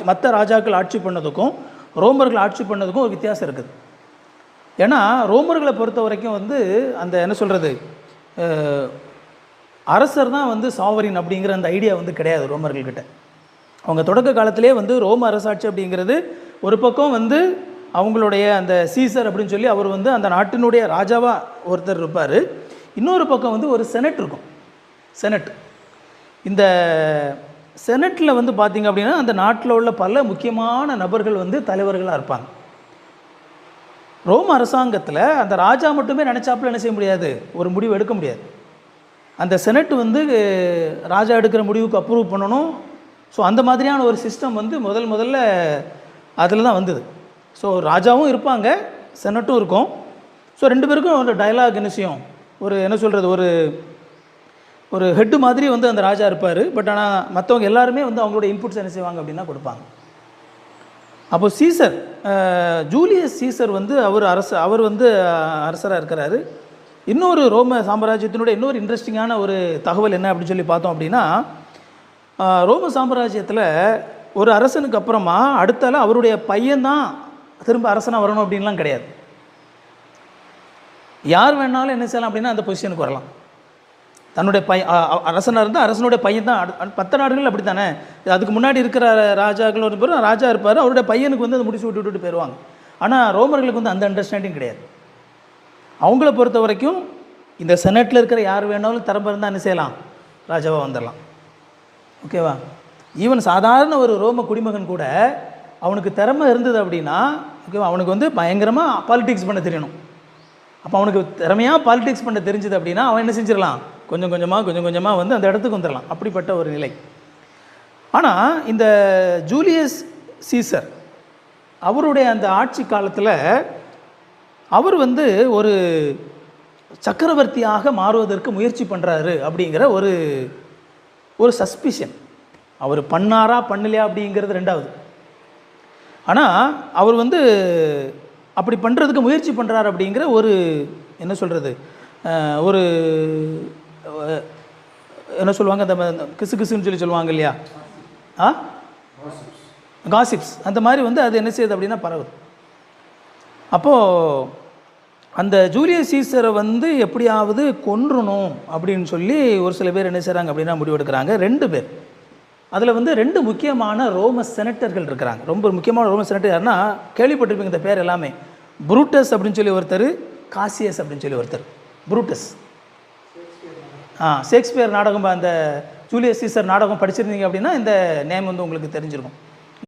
மற்ற ராஜாக்கள் ஆட்சி பண்ணதுக்கும் ரோமர்கள் ஆட்சி பண்ணதுக்கும் ஒரு வித்தியாசம் இருக்குது. ஏன்னா ரோமர்களை பொறுத்த வரைக்கும் வந்து அந்த என்ன சொல்கிறது, அரசர் தான் வந்து சாவரின் அப்படிங்கிற அந்த ஐடியா வந்து கிடையாது ரோமர்கள்கிட்ட. அவங்க தொடக்க காலத்திலே வந்து ரோம அரசாட்சி அப்படிங்கிறது ஒரு பக்கம் வந்து அவங்களுடைய அந்த சீசர் அப்படின்னு சொல்லி அவர் வந்து அந்த நாட்டினுடைய ராஜாவாக ஒருத்தர் இருப்பார். இன்னொரு பக்கம் வந்து ஒரு செனட் இருக்கும். செனட், இந்த செனட்டில் வந்து பார்த்திங்க அப்படின்னா அந்த நாட்டில் உள்ள பல முக்கியமான நபர்கள் வந்து தலைவர்களாக இருப்பாங்க. ரோம அரசாங்கத்தில் அந்த ராஜா மட்டுமே நினச்சாப்புல என்ன செய்ய முடியாது, ஒரு முடிவு எடுக்க முடியாது. அந்த செனட் வந்து ராஜா எடுக்கிற முடிவுக்கு அப்ரூவ் பண்ணணும். ஸோ அந்த மாதிரியான ஒரு சிஸ்டம் வந்து முதல்ல அதில் தான் வந்தது. ஸோ ராஜாவும் இருப்பாங்க, செனட்டும் இருக்கும். ஸோ ரெண்டு பேருக்கும் ஒரு டயலாக் என்ன செய்யும், ஒரு என்ன சொல்கிறது, ஒரு ஹெட்டு மாதிரி வந்து அந்த ராஜா இருப்பார். பட் ஆனால் மற்றவங்க எல்லாருமே வந்து அவங்களோட இன்புட்ஸ் என்ன செய்வாங்க அப்படின்னா கொடுப்பாங்க. அப்போ சீசர், ஜூலியஸ் சீசர் வந்து அவர் வந்து அரசராக இருக்கிறாரு. இன்னொரு ரோம சாம்ராஜ்யத்தினுடைய இன்னொரு இன்ட்ரெஸ்டிங்கான ஒரு தகவல் என்ன அப்படின்னு சொல்லி பார்த்தோம் அப்படின்னா, ரோம சாம்ராஜ்யத்தில் ஒரு அரசனுக்கு அப்புறமா அடுத்தால அவருடைய பையன்தான் திரும்ப அரசனாக வரணும் அப்படின்லாம் கிடையாது. யார் வேணாலும் என்ன செய்யலாம் அப்படின்னா அந்த பொசிஷனுக்கு வரலாம். தன்னுடைய அரசனாக இருந்தால் அரசனுடைய பையன் தான். மற்ற நாடுகள் அப்படி தானே, அதுக்கு முன்னாடி இருக்கிற ராஜாக்கள் ஒரு பேர் ராஜா இருப்பார், அவருடைய பையனுக்கு வந்து அதை முடிச்சு விட்டு போயிடுவாங்க. ஆனால் ரோமர்களுக்கு வந்து அந்த அண்டர்ஸ்டாண்டிங் கிடையாது. அவங்கள பொறுத்த வரைக்கும் இந்த செனட்டில் இருக்கிற யார் வேணாலும் திறமை இருந்தால் என்ன செய்யலாம், ராஜாவாக வந்துடலாம். ஓகேவா? ஈவன் சாதாரண ஒரு ரோம குடிமகன் கூட அவனுக்கு திறமை இருந்தது அப்படின்னா, ஓகேவா, அவனுக்கு வந்து பயங்கரமாக பாலிடிக்ஸ் பண்ண தெரியணும். அப்போ அவனுக்கு திறமையாக பாலிடிக்ஸ் பண்ண தெரிஞ்சுது அப்படின்னா அவன் என்ன செஞ்சிடலாம், கொஞ்சம் கொஞ்சமாக வந்து அந்த இடத்துக்கு வந்துடலாம். அப்படிப்பட்ட ஒரு நிலை. ஆனால் இந்த ஜூலியஸ் சீசர் அவருடைய அந்த ஆட்சி காலத்தில் அவர் வந்து ஒரு சக்கரவர்த்தியாக மாறுவதற்கு முயற்சி பண்ணுறாரு அப்படிங்கிற ஒரு சஸ்பிஷன். அவர் பண்ணாரா பண்ணலையா அப்படிங்கிறது ரெண்டாவது. ஆனால் அவர் வந்து அப்படி பண்ணுறதுக்கு முயற்சி பண்ணுறாரு அப்படிங்கிற ஒரு என்ன சொல்கிறது, ஒரு என்ன சொல்லுவாங்க, அந்த கிசுன்னு சொல்லுவாங்க இல்லையா, காசிப்ஸ், அந்த மாதிரி வந்து அது என்ன செய்யுது அப்படின்னா பரவுது. அப்போது அந்த ஜூலியஸ் சீசரை வந்து எப்படியாவது கொன்றணும் அப்படின்னு சொல்லி ஒரு சில பேர் என்ன செய்கிறாங்க அப்படின்னா முடிவெடுக்கிறாங்க. 2 பேர், அதில் வந்து 2 முக்கியமான ரோம செனட்டர்கள் இருக்கிறாங்க. ரொம்ப முக்கியமான ரோம செனட்டர் யாருன்னா கேள்விப்பட்டிருப்பீங்க இந்த பேர் எல்லாமே. புரூட்டஸ் அப்படின்னு சொல்லி ஒருத்தர், காசியஸ் அப்படின்னு சொல்லி ஒருத்தர். புரூட்டஸ் ஷேக்ஸ்பியர் நாடகம், அந்த ஜூலியஸ் சீசர் நாடகம் படிச்சிருந்தீங்க அப்படின்னா இந்த நேம் வந்து உங்களுக்கு தெரிஞ்சிருக்கும்.